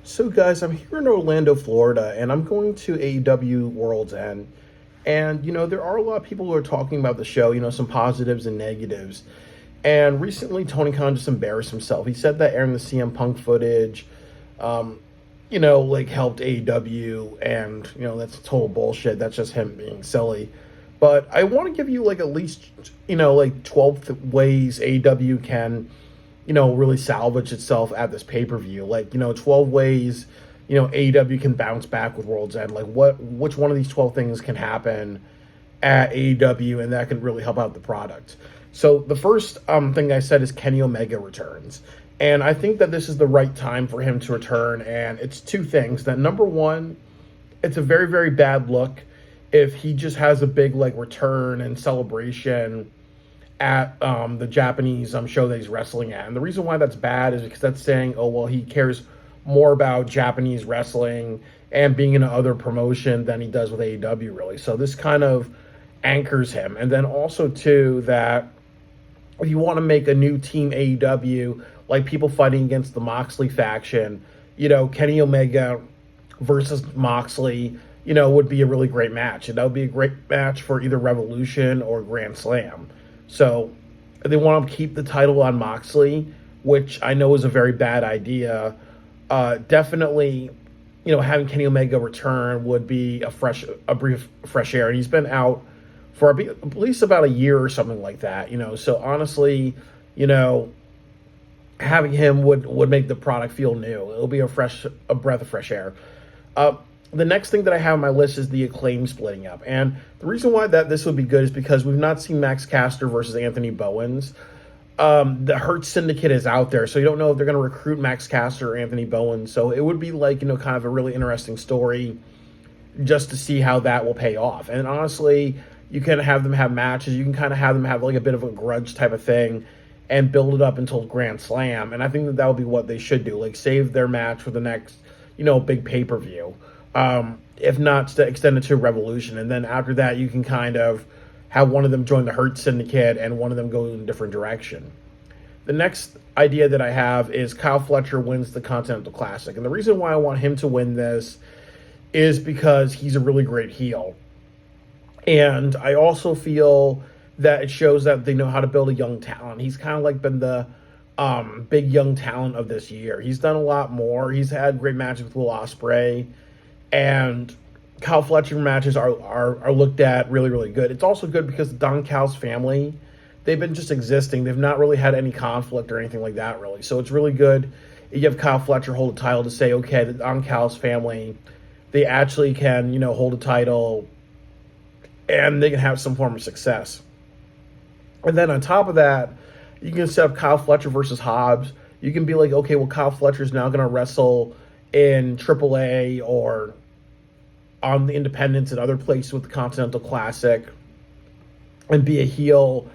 So, guys, I'm here in Orlando, Florida, and I'm going to AEW World's End. And, there are a lot of people who are talking about the show, some positives and negatives. And recently, Tony Khan just embarrassed himself. He said that airing the CM Punk footage, helped AEW, and, that's total bullshit. That's just him being silly. But I want to give you, at least, 12 ways AEW can really salvage itself at this pay-per-view. 12 ways, AEW can bounce back with World's End. Which one of these 12 things can happen at AEW and that can really help out the product? So the first thing I said is Kenny Omega returns. And I think that this is the right time for him to return. And it's two things. That number one, it's a very, very bad look if he just has a big return and celebration at the Japanese show that he's wrestling at. And the reason why that's bad is because that's saying, oh, well, he cares more about Japanese wrestling and being in another promotion than he does with AEW, really. So this kind of anchors him. And then also, too, that if you want to make a new team AEW, like people fighting against the Moxley faction, Kenny Omega versus Moxley, would be a really great match. And that would be a great match for either Revolution or Grand Slam. So they want to keep the title on Moxley, which I know is a very bad idea. Definitely, having Kenny Omega return would be a brief fresh air. And he's been out for at least about a year or something like that. So honestly, having him would make the product feel new. It'll be a breath of fresh air. The next thing that I have on my list is the Acclaim splitting up. And the reason why this would be good is because we've not seen Max Caster versus Anthony Bowens. The Hurt Syndicate is out there, so you don't know if they're going to recruit Max Caster or Anthony Bowens. So it would be kind of a really interesting story just to see how that will pay off. And honestly, you can have them have matches. You can kind of have them have a bit of a grudge type of thing and build it up until Grand Slam. And I think that would be what they should do. Save their match for the next, big pay-per-view. If not, to extend it to Revolution. And then after that, you can kind of have one of them join the Hurt Syndicate and one of them go in a different direction. The next idea that I have is Kyle Fletcher wins the Continental Classic. And the reason why I want him to win this is because he's a really great heel. And I also feel that it shows that they know how to build a young talent. He's kind of been the big young talent of this year. He's done a lot more. He's had great matches with Will Ospreay. And Kyle Fletcher matches are looked at really, really good. It's also good because Don Cal's family, they've been just existing. They've not really had any conflict or anything like that, really. So it's really good. You have Kyle Fletcher hold a title to say, okay, the Don Cal's family, they actually can, hold a title and they can have some form of success. And then on top of that, you can set up Kyle Fletcher versus Hobbs. You can be like, okay, well, Kyle Fletcher's now going to wrestle in AAA or on the independents and other places with the Continental Classic and be a heel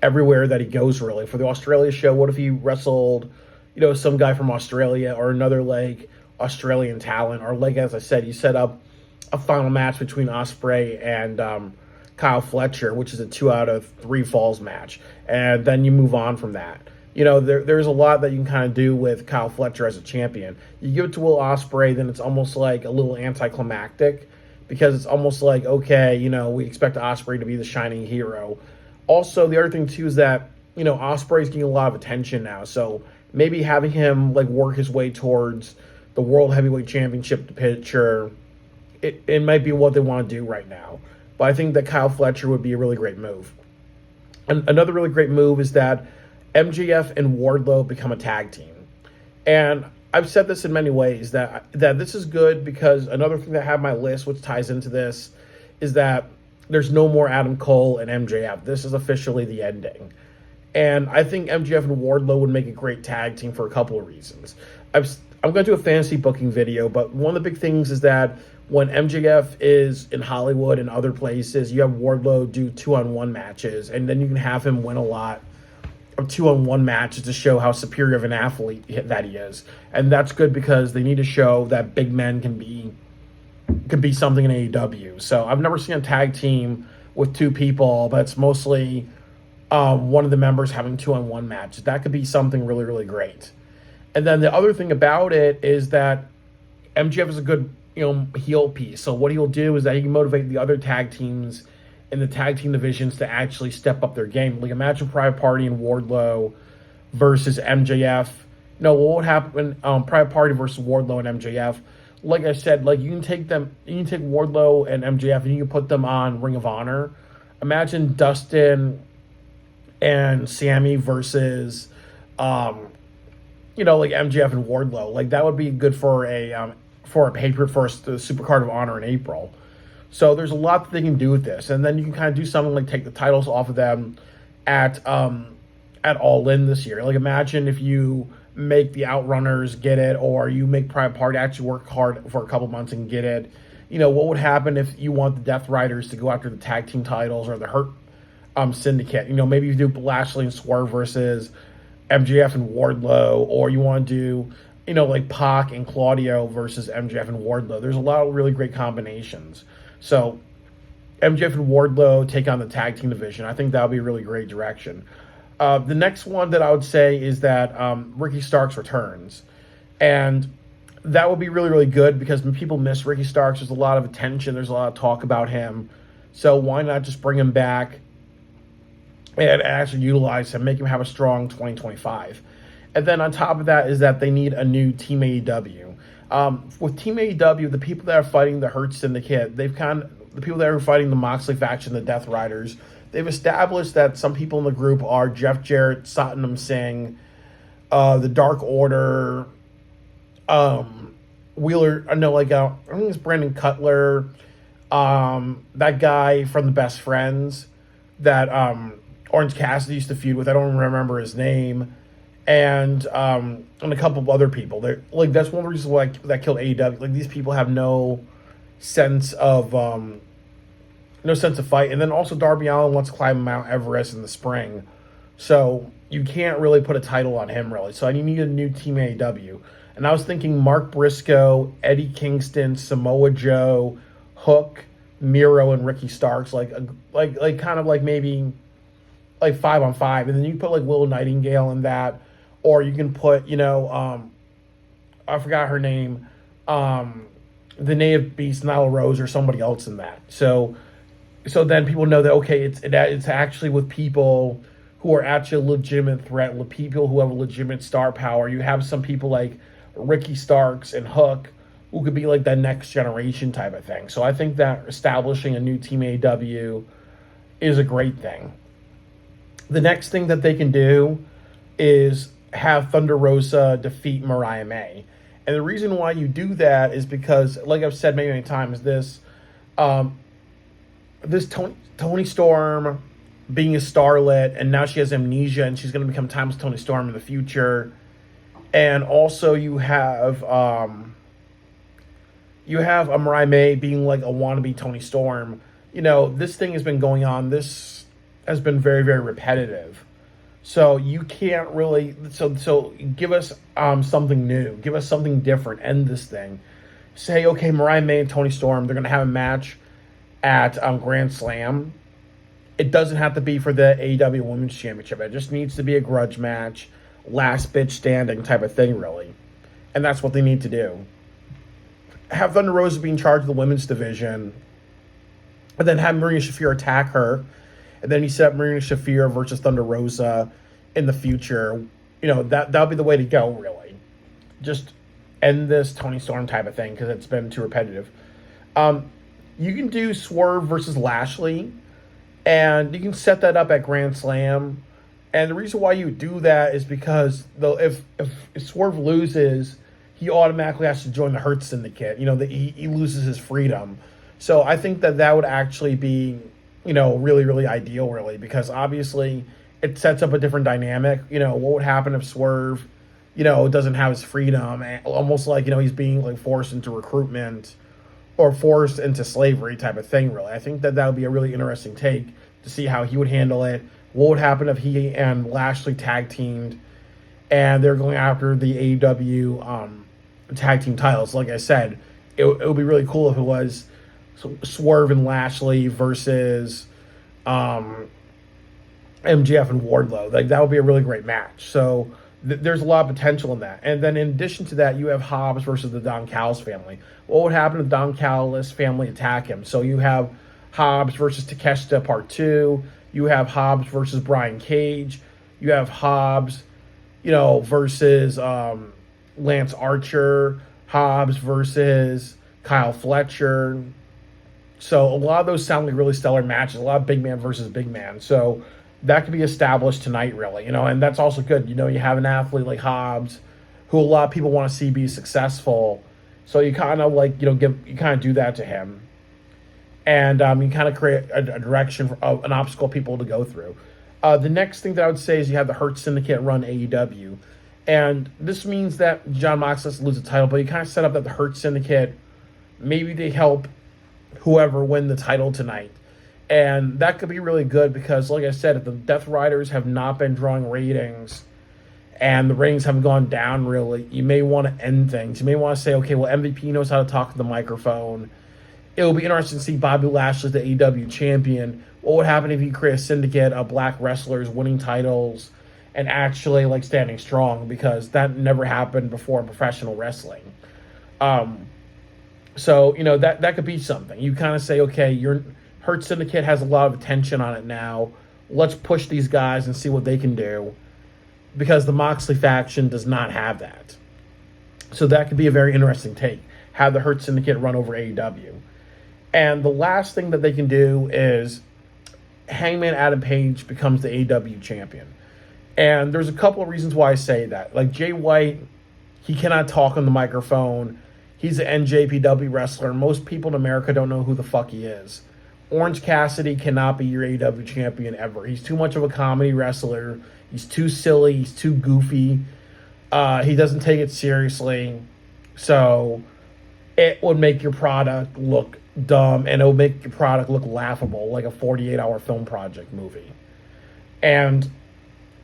everywhere that he goes, really. For the Australia show, what if he wrestled, some guy from Australia or another, Australian talent? Or, as I said, you set up a final match between Ospreay and Kyle Fletcher, which is a 2 out of 3 falls match. And then you move on from that. There's a lot that you can kind of do with Kyle Fletcher as a champion. You give it to Will Ospreay, then it's almost like a little anticlimactic because it's almost like, okay, we expect Ospreay to be the shining hero. Also, the other thing, too, is that, Ospreay's getting a lot of attention now. So maybe having him, work his way towards the World Heavyweight Championship picture, it might be what they want to do right now. But I think that Kyle Fletcher would be a really great move. And another really great move is that MJF and Wardlow become a tag team. And I've said this in many ways, that this is good because another thing that I have on my list, which ties into this, is that there's no more Adam Cole and MJF. This is officially the ending. And I think MJF and Wardlow would make a great tag team for a couple of reasons. I'm going to do a fantasy booking video, but one of the big things is that when MJF is in Hollywood and other places, you have Wardlow do 2-on-1 matches, and then you can have him win a lot of 2-on-1 matches to show how superior of an athlete that he is. And that's good because they need to show that big men can be something in AEW. So I've never seen a tag team with 2 people, but it's mostly one of the members having 2-on-1 matches. That could be something really, really great. And then the other thing about it is that MJF is a good, heel piece. So what he'll do is that he can motivate the other tag teams in the tag team divisions to actually step up their game. Like imagine Private Party and Wardlow versus MJF. No, what would happen? Private Party versus Wardlow and MJF. Like I said, like you can take Wardlow and MJF and you can put them on Ring of Honor. Imagine Dustin and Sammy versus, like MJF and Wardlow. Like that would be good for a pay-per-view for the Supercard of Honor in April. So there's a lot that they can do with this, and then you can kind of do something like take the titles off of them at All In this year. Like imagine if you make the Outrunners get it, or you make Private Party actually work hard for a couple months and get it. What would happen if you want the Death Riders to go after the tag team titles or the Hurt Syndicate? Maybe you do Lashley and Swerve versus MJF and Wardlow, or you want to do, like Pac and Claudio versus MJF and Wardlow. There's a lot of really great combinations. So MJF and Wardlow take on the tag team division. I think that would be a really great direction. The next one that I would say is that Ricky Starks returns. And that would be really, really good because when people miss Ricky Starks, there's a lot of attention. There's a lot of talk about him. So why not just bring him back and actually utilize him, make him have a strong 2025. And then on top of that is that they need a new Team AEW. With Team AEW, the people that are fighting the Hurt Syndicate, the people that are fighting the Moxley faction, the Death Riders, they've established that some people in the group are Jeff Jarrett, Satnam Singh, the Dark Order, Wheeler, I think it's Brandon Cutler, that guy from the Best Friends that Orange Cassidy used to feud with. I don't remember his name. And a couple of other people. They're like that's one of the reasons why that killed AEW. Like these people have no sense of fight. And then also Darby Allin wants to climb Mount Everest in the spring, so you can't really put a title on him really. So I need a new Team AEW. And I was thinking Mark Briscoe, Eddie Kingston, Samoa Joe, Hook, Miro, and Ricky Starks. Like kind of like maybe like 5-on-5, and then you put like Will Nightingale in that. Or you can put, I forgot her name, the Native Beast, Nyla Rose, or somebody else in that. So then people know that, okay, it's actually with people who are actually a legitimate threat, with people who have a legitimate star power. You have some people like Ricky Starks and Hook who could be like that next generation type of thing. So I think that establishing a new Team AEW is a great thing. The next thing that they can do is have Thunder Rosa defeat Mariah May. And the reason why you do that is because, like I've said many times, this Tony Storm being a starlet, and now she has amnesia, and she's going to become Timeless Tony Storm in the future. And also you have a Mariah May being like a wannabe Tony Storm. This thing has been going on. This has been very, very repetitive. So you can't really so give us something new, give us something different. End this thing. Say, okay, Mariah May and Tony Storm, they're gonna have a match at Grand Slam. It doesn't have to be for the AEW Women's Championship. It just needs to be a grudge match, last bitch standing type of thing, really. And that's what they need to do. Have Thunder Rosa be in charge of the women's division, and then have Marina Shafir attack her. And then you set up Marina Shafir versus Thunder Rosa in the future. That'll be the way to go, really. Just end this Tony Storm type of thing because it's been too repetitive. You can do Swerve versus Lashley, and you can set that up at Grand Slam. And the reason why you do that is because if Swerve loses, he automatically has to join the Hurt Syndicate. He loses his freedom. So I think that would actually be really, really ideal, really, because obviously it sets up a different dynamic. What would happen if Swerve, doesn't have his freedom, almost like, he's being like forced into recruitment or forced into slavery type of thing, really. I think that would be a really interesting take to see how he would handle it. What would happen if he and Lashley tag teamed and they're going after the AEW tag team titles? Like I said, it would be really cool if it was Swerve and Lashley versus MJF and Wardlow. Like that would be a really great match. So There's a lot of potential in that. And then in addition to that, you have Hobbs versus the Don Callis family. What would happen if the Don Callis family attack him? So you have Hobbs versus Takeshita Part 2. You have Hobbs versus Brian Cage. You have Hobbs, versus Lance Archer. Hobbs versus Kyle Fletcher. So a lot of those sound like really stellar matches. A lot of big man versus big man. So that could be established tonight, really, and that's also good. You have an athlete like Hobbs, who a lot of people want to see be successful. So you kind of do that to him, and you kind of create a direction, an obstacle people to go through. The next thing that I would say is you have the Hurt Syndicate run AEW, and this means that Jon Moxley has to lose the title, but you kind of set up that the Hurt Syndicate, maybe they help whoever win the title tonight. And that could be really good because, like I said, if the Death Riders have not been drawing ratings and the ratings haven't gone down really, you may want to end things. You may want to say, okay, well, MVP knows how to talk to the microphone. It will be interesting to see Bobby Lashley, the AEW champion. What would happen if you create a syndicate of black wrestlers winning titles and actually standing strong, because that never happened before in professional wrestling. So that could be something. You kind of say, okay, Hurt Syndicate has a lot of attention on it now. Let's push these guys and see what they can do, because the Moxley faction does not have that. So that could be a very interesting take. Have the Hurt Syndicate run over AEW. And the last thing that they can do is Hangman Adam Page becomes the AEW champion. And there's a couple of reasons why I say that. Like Jay White, he cannot talk on the microphone. He's an NJPW wrestler. Most people in America don't know who the fuck he is. Orange Cassidy cannot be your AEW champion ever. He's too much of a comedy wrestler. He's too silly. He's too goofy. He doesn't take it seriously. So it would make your product look dumb, and it would make your product look laughable, like a 48-hour film project movie. And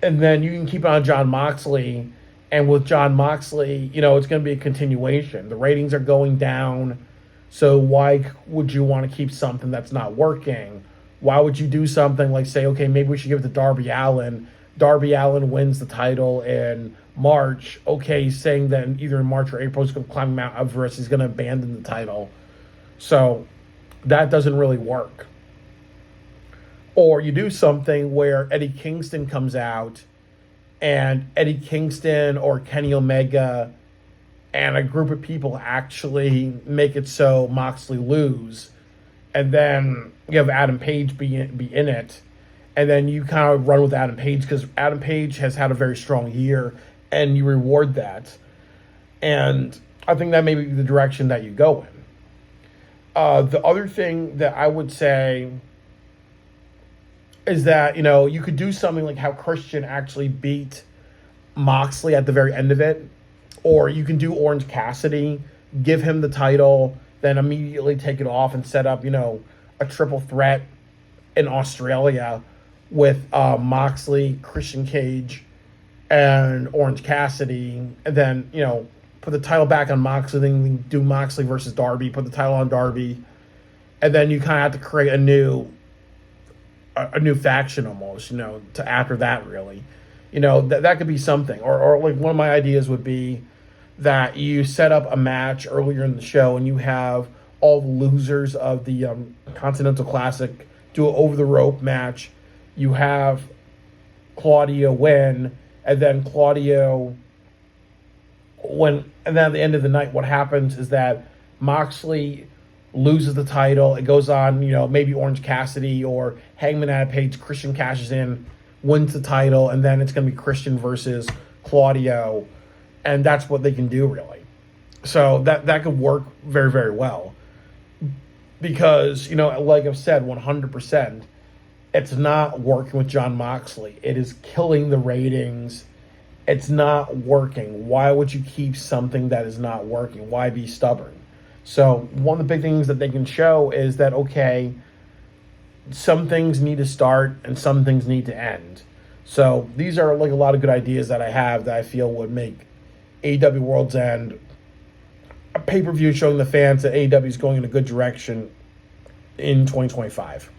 then you can keep on Jon Moxley, and with Jon Moxley, it's going to be a continuation. The ratings are going down. So why would you want to keep something that's not working? Why would you do something like say, okay, maybe we should give it to Darby Allin. Darby Allin wins the title in March. Okay, he's saying that either in March or April he's going to climb Mount Everest. He's going to abandon the title. So that doesn't really work. Or you do something where Eddie Kingston comes out, and Eddie Kingston or Kenny Omega and a group of people actually make it so Moxley lose, and then you have Adam Page be in it, and then you kind of run with Adam Page because Adam Page has had a very strong year, and you reward that. And I think that may be the direction that you go in. The other thing that I would say is that, you could do something like how Christian actually beat Moxley at the very end of it. Or you can do Orange Cassidy, give him the title, then immediately take it off and set up, a triple threat in Australia with Moxley, Christian Cage, and Orange Cassidy. And then, put the title back on Moxley, then do Moxley versus Darby, put the title on Darby. And then you kind of have to create a new faction almost, to after that really. That could be something. Or like one of my ideas would be that you set up a match earlier in the show and you have all the losers of the Continental Classic do an over-the-rope match. You have Claudio win, and then Claudio win. And then at the end of the night, what happens is that Moxley loses the title. It goes on, maybe Orange Cassidy or Hangman Adam Page. Christian cashes in, wins the title, and then it's going to be Christian versus Claudio. And that's what they can do, really. So that could work very, very well. Because, like I've said, 100%, it's not working with Jon Moxley. It is killing the ratings. It's not working. Why would you keep something that is not working? Why be stubborn? So one of the big things that they can show is that, okay, some things need to start and some things need to end. So these are like a lot of good ideas that I have that I feel would make AEW World's End a pay-per-view showing the fans that AEW is going in a good direction in 2025.